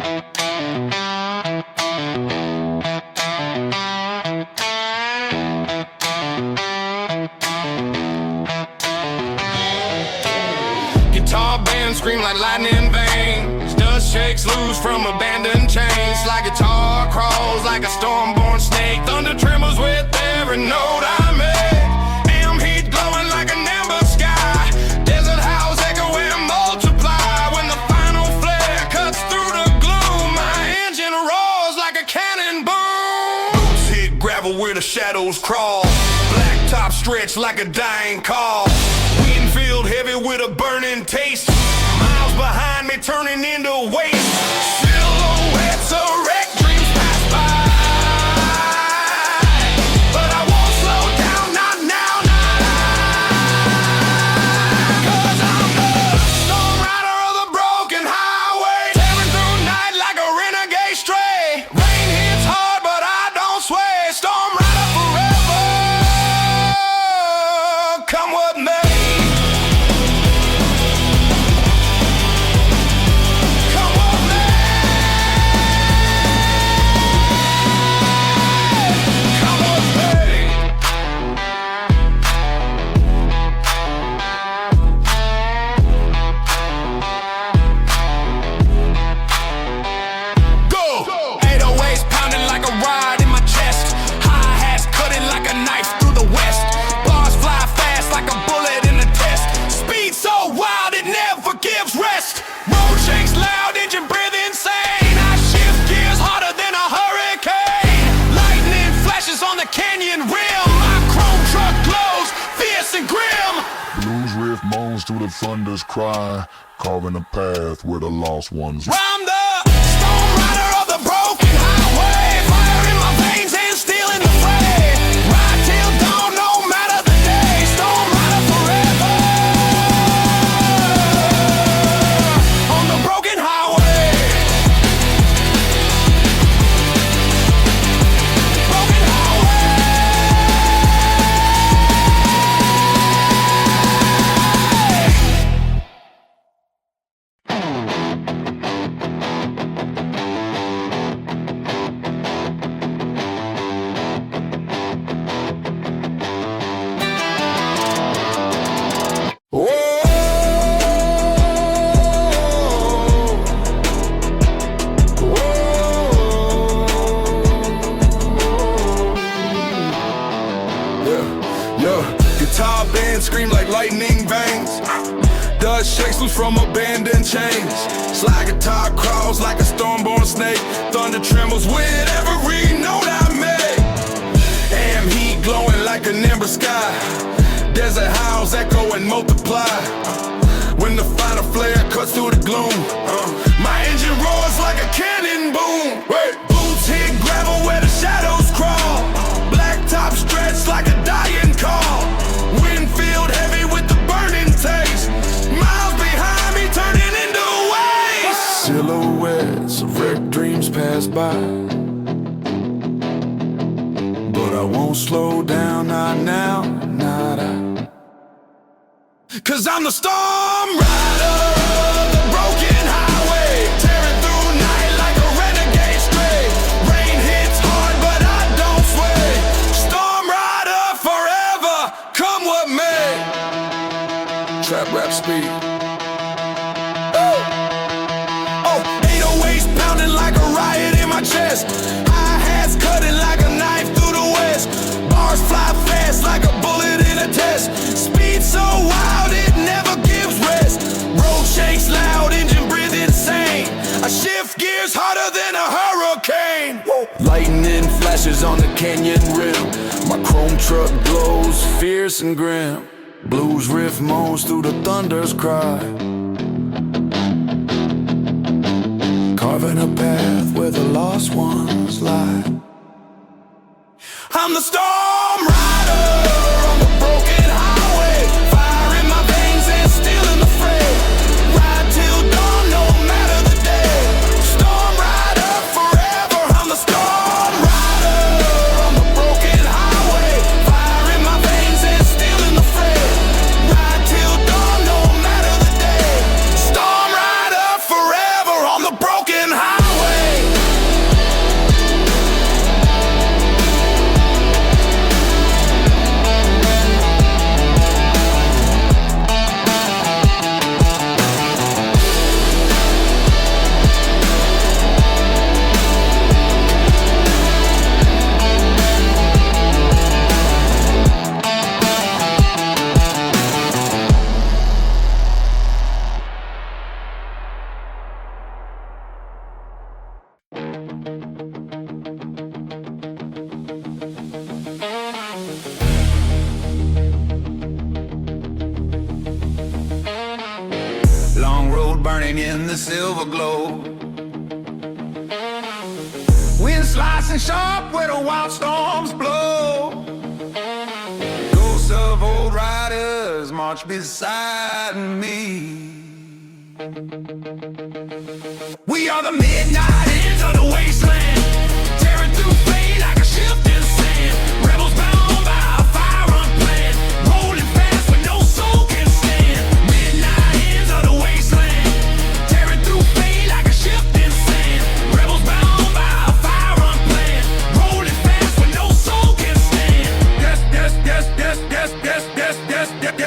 Guitar band scream like lightning veins. Dust shakes loose from abandoned chains. Like guitar crawls like a storm-born snake. Thunder trembles with every note I make. Am heat glowing like an amber sky. Desert howls echo and multiply. When the final flare cuts through the gloom, my engine roars like a cannon boom. Boots hit gravel where the shadows crawl. Black top stretch like a dying call. Wind filled heavy with a burning taste. Miles behind me turning into waste. Silhouettes of wreck dreams pass by. But I won't slow down, not now, Cause I'm the storm rider of the broken highway. Tearing through night like a renegade stray. Rain hits hard but I don't sway. Storm rider forever, come what may. Moans through the thunder's cry, carving a path where the lost ones. I'm the storm rider of the broken highway. Fire in my veins and steel in the fray. Ride till dawn, no matter the day. Storm rider forever on the broken highway. Broken highway. Guitar band scream like lightning veins. Dust shakes loose from abandoned chains. Slide guitar crawls like a storm-born snake. Thunder trembles with every note I make. Am heat glowing like an amber sky. Desert howls echo and multiply. When the final flare cuts through the gloom, my engine roars like a cannon boom. Boots hit gravel where the shadows crawl. Black top stretch like a dying call. Wind filled heavy with the burning taste. Miles behind me turning into waste. Silhouettes of wrecked dreams pass by. But I won't slow down, not now, not I. Cause I'm the storm rider of the broken highway. Tearing through night like a renegade stray. Rain hits hard but I don't sway. Storm rider forever, come what may. Trap rap speed. Oh, 808s pounding like a riot in my chest. Hi-hats cutting like a knife through the west. Bars fly fast like a bullet in a test. Speed so wild it never gives rest. Road shakes loud, engine breathe insane. I shift gears harder than a hurricane. Lightning flashes on the canyon rim. My chrome truck glows fierce and grim. Blues riff moans through the thunder's cry. Carving a path where the lost ones lie. I'm the storm rider on the broken highway. Fire in my veins and steel in the fray. Ride till dawn, no matter the day. Storm rider forever. I'm the storm rider on the broken highway. Fire in my veins and steel in the fray. Ride till dawn, no matter the day. Storm rider forever on the broken highway. Long road burning in the silver glow. Wind slicing sharp where the wild storms blow. Ghosts of old riders march beside me. We are the midnight ends of the wasteland, tearing through fate like a shifting sand. Rebels bound by a fire unplanned, rolling fast when no soul can stand. Midnight ends of the wasteland, tearing through fate like a shifting sand. Rebels bound by a fire unplanned, rolling fast when no soul can stand. Yes, yes, yes, yes, yes, yes, yes, yes, yes, yes,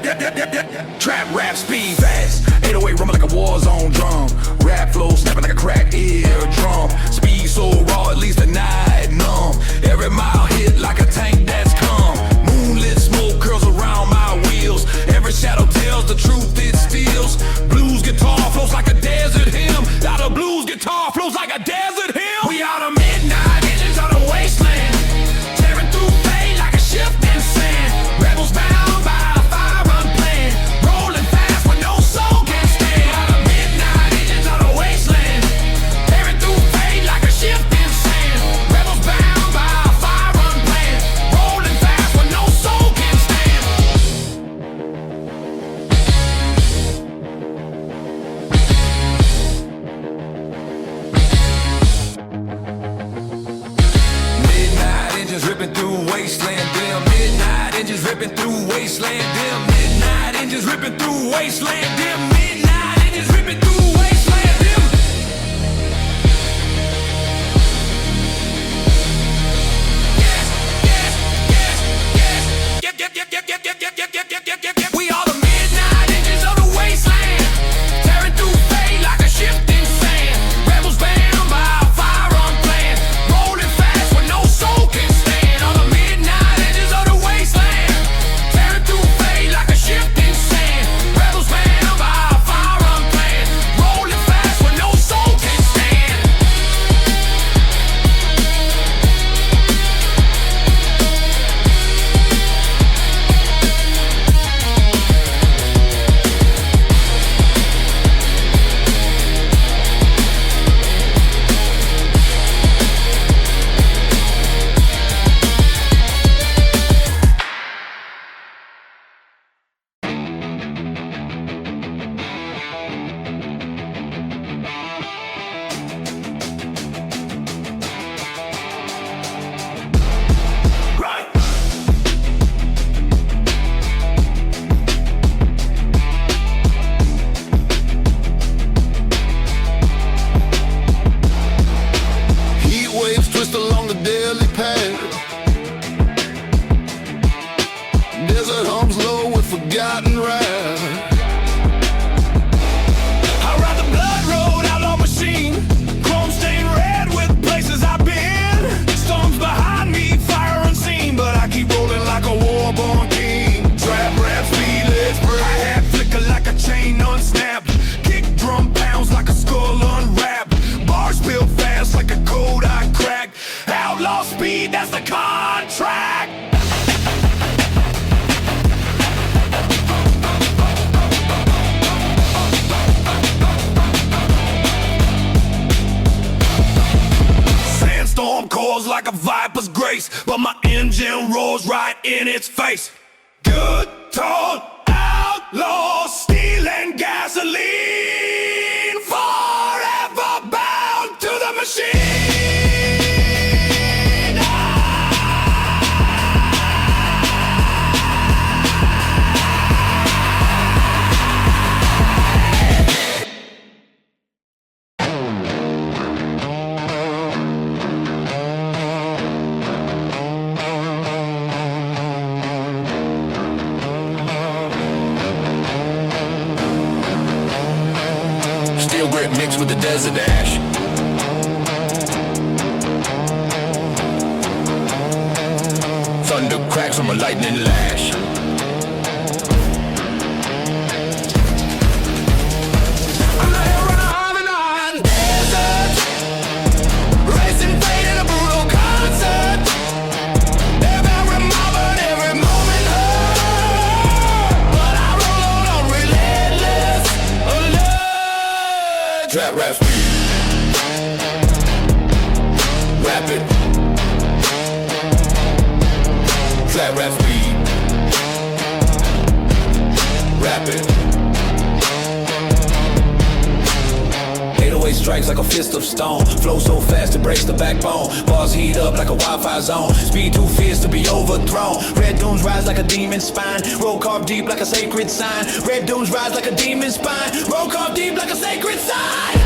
yes, yes, yes, yes. Trap rap speed fast, 808 rumble like a war zone drum. Rap flow snapping like a cracked eardrum. Speed so raw, at least the night numb. Every mile hit like a tank that's come. Moonlit smoke curls around my wheels. Every shadow tells the truth it steals. Blues guitar flows like a desert hymn. Out of blues guitar flows like a desert hymn. We are the midnight engines of the wasteland, tearing through fate like a shifting sand. Rebels bound by a fire unplanned, rolling fast when no soul can stand. We are the midnight engines of the wasteland, tearing through fate like a shifting sand. Rebels bound by a fire unplanned, rolling fast when no soul can stand. Midnight engines ripping through wasteland dim. Midnight engines ripping through wasteland dim. Midnight engines ripping through wasteland dim. Midnight engines ripping through wasteland dim. Yes, yes, yes, yes. Yep, yep, yep, yep, yep, yep, yep, yep, yep, yep, yep, yep. We are the midnight engines of the wasteland, tearing through fate like a shifting sand. Rebels bound by a fire unplanned, rolling fast when no soul can stand. On the midnight edges of the wasteland, tearing through fate like a shifting sand. Rebels bound by a fire unplanned, rolling fast when no soul can stand. Right. Heat waves twist along the daily path. Desert hums low with forgotten wrath. I ride the blood road, outlaw machine. Chrome stained red with places I've been. Storms behind me, fire unseen, but I keep rolling like a war-born king. Trap rap, speed, let's break. Hi-hat flicker like a chain unsnapped. Kick drum pounds like a skull unwrapped. Bars spill fast like a code I cracked. Outlaw speed, that's the contract. Sandstorm calls like a viper's grace, but my engine roars right in its face. Good, tall, outlaw, stealing gasoline, forever bound to the machine. Steel grip mixed with the desert ash. Thunder cracks from a lightning lash. I'm the hero of the desert. strikes like a fist of stone. Flow so fast it breaks the backbone. Bars heat up like a wildfire zone. Speed too fierce to be overthrown. Red dunes rise like a demon's spine. Roll carved deep like a sacred sign. Red dunes rise like a demon's spine. Roll carved deep like a sacred sign.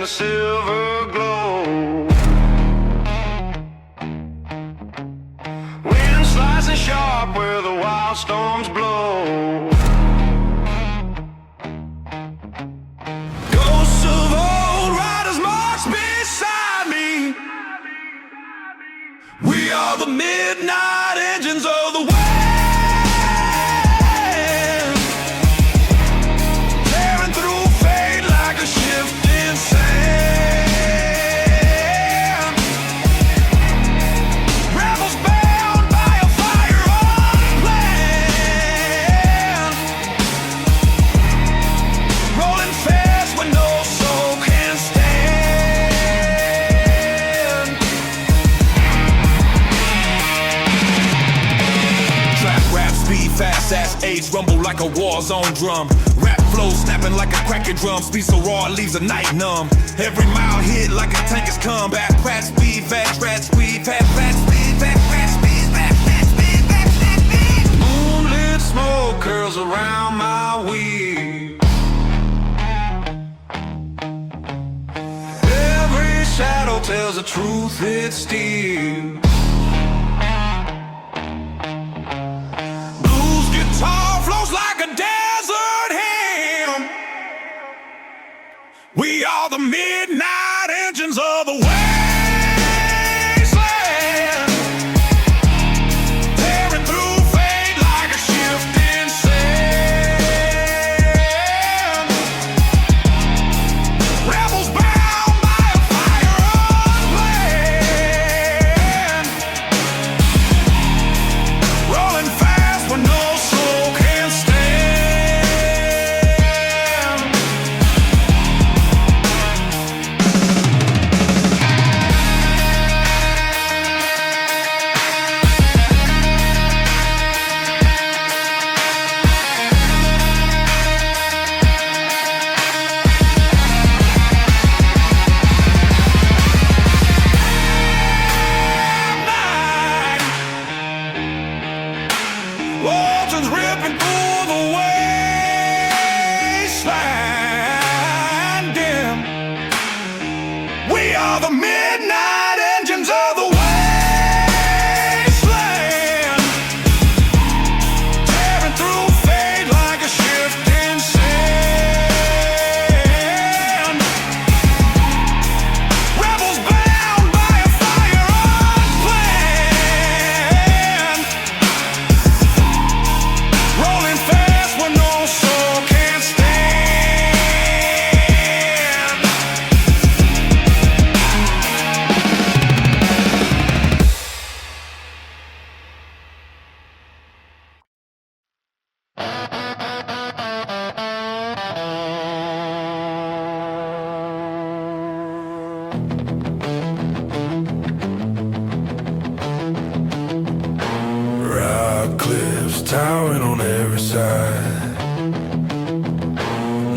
Silver glow, wind slicing sharp where the wild storms blow. Ghosts of old riders march beside me. We are the midnight engines of the wind, tearing through fate like a shifting sand. Fast ass A's rumble like a war zone drum. Rap flow snapping like a cracker drum. Speed so raw it leaves a night numb. Every mile hit like a tank is come back. Rat speed, fast rat speed, fast speed, fast rat speed, fast speed, fast speed. Moonlit smoke curls around my weed. Every shadow tells the truth, it's steel. Guitar flows like a desert hymn. We are the midnight engines of the wasteland, tearing through fate like a shifting sand. Rebels bound by a fire unplanned, rolling fast with no cliffs towering on every side.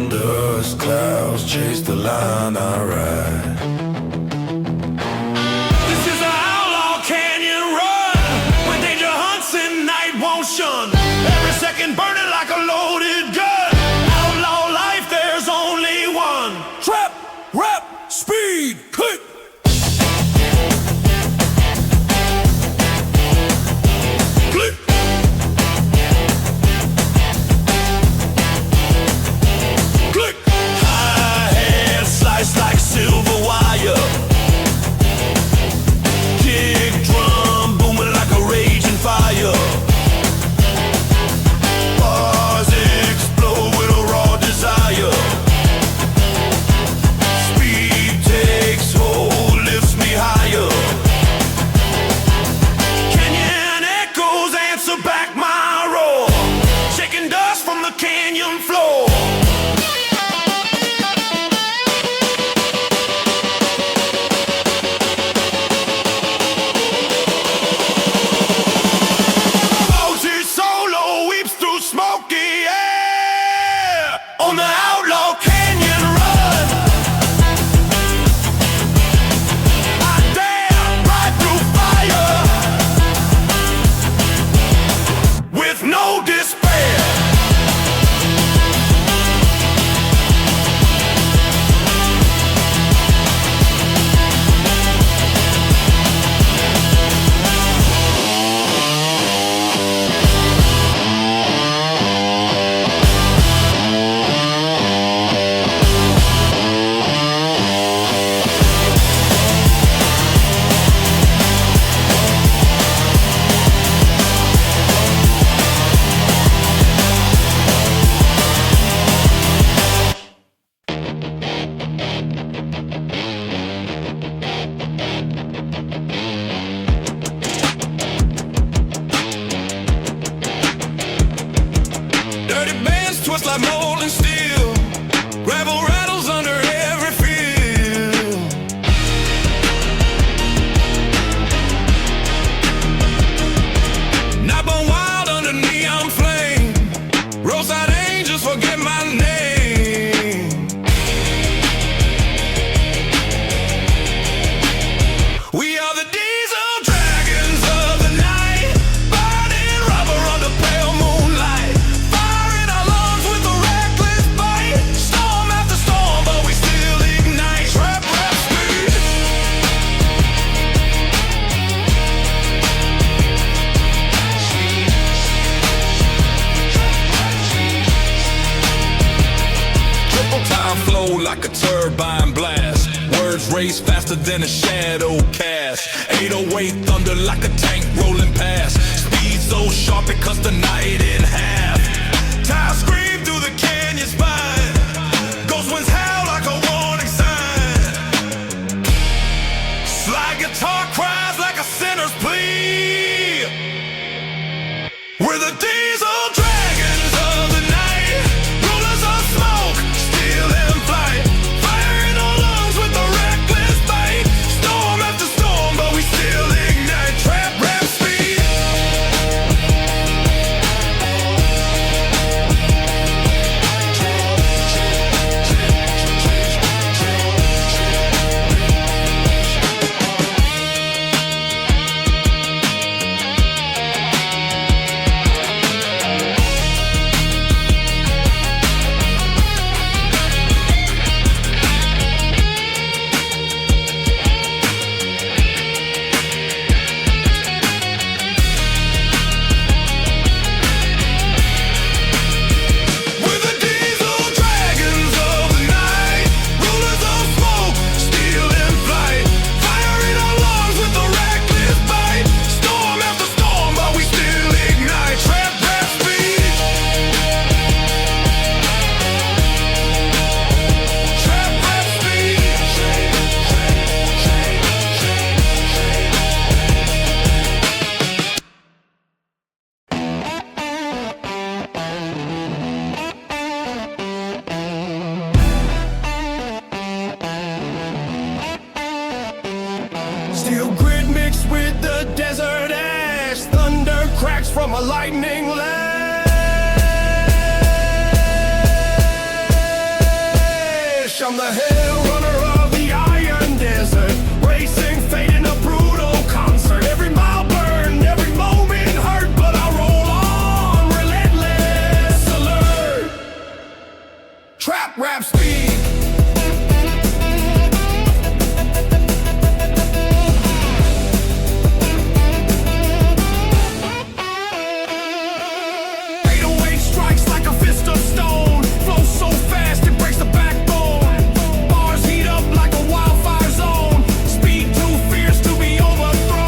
Dust clouds chase the line I ride. This is the Outlaw Canyon run, when danger hunts and night won't shun. Every second burning like a loaded gun. Outlaw life, there's only one. Trap, rap, speed, click. Click. Click. High hand sliced like silver wire. Kick drum booming like a raging fire. Bars explode with a raw desire. Speed takes hold, lifts me higher. Canyon echoes answer back my roar, shaking dust from the canyon floor. Moses solo weeps through smoky air on the Outlaw Canyon run. I dare ride through fire with no despair. Dirty bands twist like molten steel. Gravel rattles under every field. Not born wild under neon flame. Roadside angels forget my name. We are the diesel dragons of the night, burning rubber under pale moonlight. Fire in our lungs with a reckless bite. Storm after storm, but we still ignite. Trap, rap, speed. Triple time flow like a turbine blast. Words race faster than a shadow cast. 808 thunder like a tank rolling past. Speed so sharp it cuts the night in half. Tires scream through the canyon spine. Ghost winds howl like a warning sign. Slide guitar cries like a sinner's plea. We're the diesel dragons of the night, rulers of smoke, steel and flight. Fire in our lungs with a reckless bite. Storm after storm, but we still ignite. Trap, rap, speed. blast from a lightning lash. I'm the hell runner of the Iron Desert, racing fate in a brutal concert. Every mile burned, every moment hurt, but I roll on, relentless alert. Trap rap speed. Strikes like a fist of stone, flows so fast it breaks the backbone. Bars heat up like a wildfire zone, speed too fierce to be overthrown.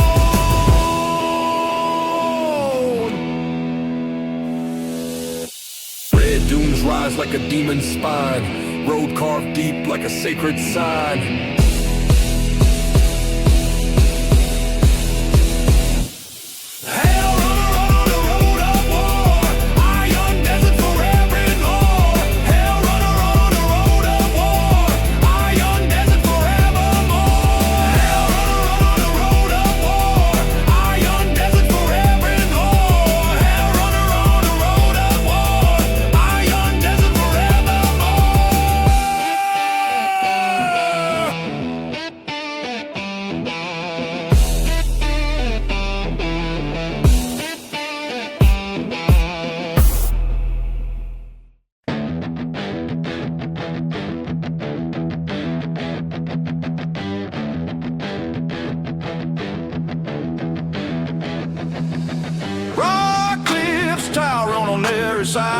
Red dunes rise like a demon's spine, road carved deep like a sacred sign. On every side,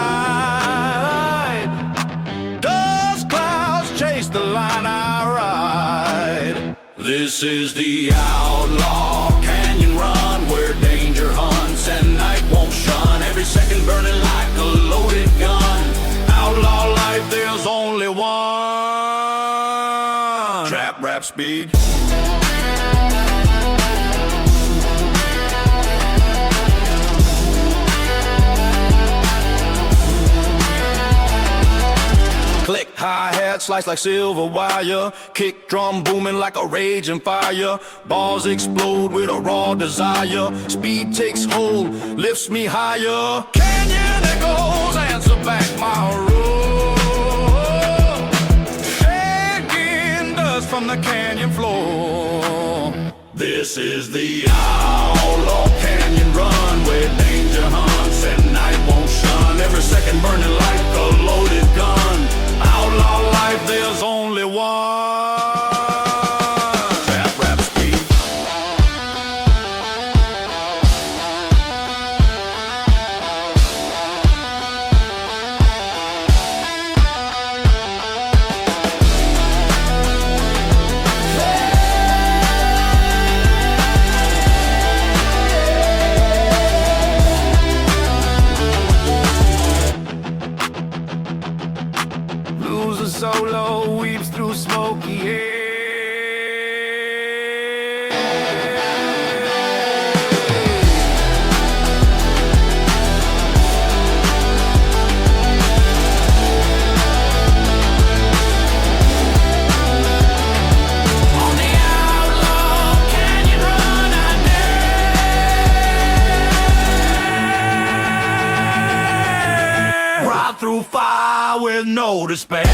dust clouds chase the line I ride. This is the outlaw canyon run, where danger hunts and night won't shun. Every second burning like a loaded gun. Outlaw life, there's only one. Trap rap speed. Click, hi-hat, slice like silver wire. Kick drum booming like a raging fire. Balls explode with a raw desire. Speed takes hold, lifts me higher. Canyon echoes answer back my roar. Shaking dust from the canyon floor. This is the outlaw canyon run, where danger hunts and night won't shun. Every second burning like a loaded gun. Outlaw life, there's only one. Trap rap speed. Solo weaves through smoky hair. On the outlaw canyon run, I dare. Ride through fire with no despair.